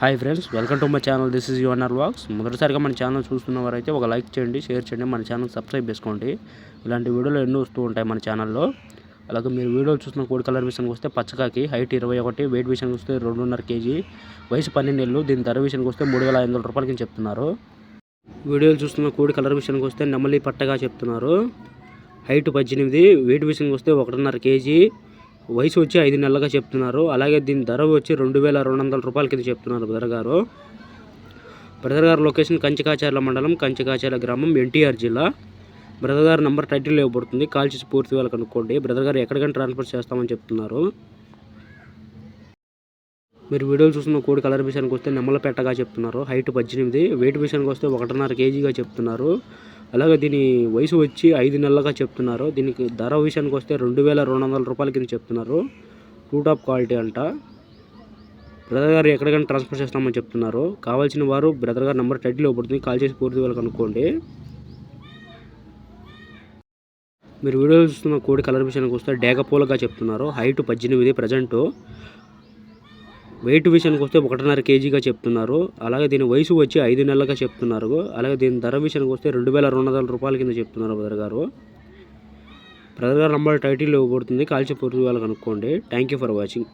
Hi friends, welcome to my channel. This is your vlogs. మొదటిసారిగా మన channel చూస్తున్నవారైతే ఒక like చేయండి, షేర్ చేయండి, మన ఛానల్ సబ్స్క్రైబ్ చేసుకోండి. ఇలాంటి వీడియోలు ఎన్నో వస్తూ ఉంటాయి మన ఛానల్లో. అలాగే మీరు వీడియోలు చూస్తున్న కోడి కలర్ విషయానికి వస్తే పచ్చకాకి, హైట్ 21, వెయిట్ విషయానికి వస్తే 2.5 kg, వయసు 12 ఏళ్ళు. దీని ధర విషయానికి వస్తే 3,500 రూపాయలకి చెప్తున్నారు. వీడియోలు చూస్తున్న కోడి కలర్ విషయానికి వస్తే నెమలి పట్టగా చెప్తున్నారు. హైట్ 18, వెయిట్ విషయానికి వస్తే 1.5 kg, వయసు వచ్చి 5 నెలలుగా చెప్తున్నారు. అలాగే దీని ధర వచ్చి 2,200 రూపాయల కింద చెప్తున్నారు బ్రదర్ గారు లొకేషన్ కంచికాచార్ల మండలం, కంచికాచార్ల గ్రామం, ఎన్టీఆర్ జిల్లా. బ్రదర్ గారు నంబర్ టైటిల్ ఇవ్వబడుతుంది, కాల్ చేసి పూర్తి వాళ్ళకి కనుక్కోండి. బ్రదర్ గారు ఎక్కడికైనా ట్రాన్స్ఫర్ చేస్తామని చెప్తున్నారు. మీరు వీడియోలు చూస్తున్న కోడి కలర్ విషయానికి వస్తే నెమ్మలపెట్టగా చెప్తున్నారు. హైట్ 18, వెయిట్ విషయానికి వస్తే 1.5 kgగా చెప్తున్నారు. అలాగే దీని వయసు వచ్చి 5 నెలలుగా చెప్తున్నారు. దీనికి ధర విషయానికి వస్తే 2,200 రూపాయల కింద చెప్తున్నారు. టూ టాప్ క్వాలిటీ అంట. బ్రదర్ గారు ఎక్కడికైనా ట్రాన్స్ఫర్ చేస్తామని చెప్తున్నారు. కావాల్సిన వారు బ్రదర్ గారు నెంబర్ టైటిల్ ఇవ్వబడుతుంది, కాల్ చేసి పూర్తి వాళ్ళకి అనుకోండి. మీరు వీడియోలు చూస్తున్న కోడి కలర్ విషయానికి వస్తే డేగపూలగా చెప్తున్నారు. Height 18, present. వెయిట్ విషయానికి వస్తే 1.5 kgగా చెప్తున్నారు. అలాగే దీని వయసు వచ్చి 5 నెలలుగా చెప్తున్నారు. అలాగే దీని ధర విషయానికి వస్తే 2,200 రూపాయల కింద చెప్తున్నారు బ్రదర్ గారు. నంబర్ టైటిల్ ఇవ్వబడుతుంది, కాల్ చేసి పూర్తి వాళ్ళకి అనుకోండి. Thank you for watching.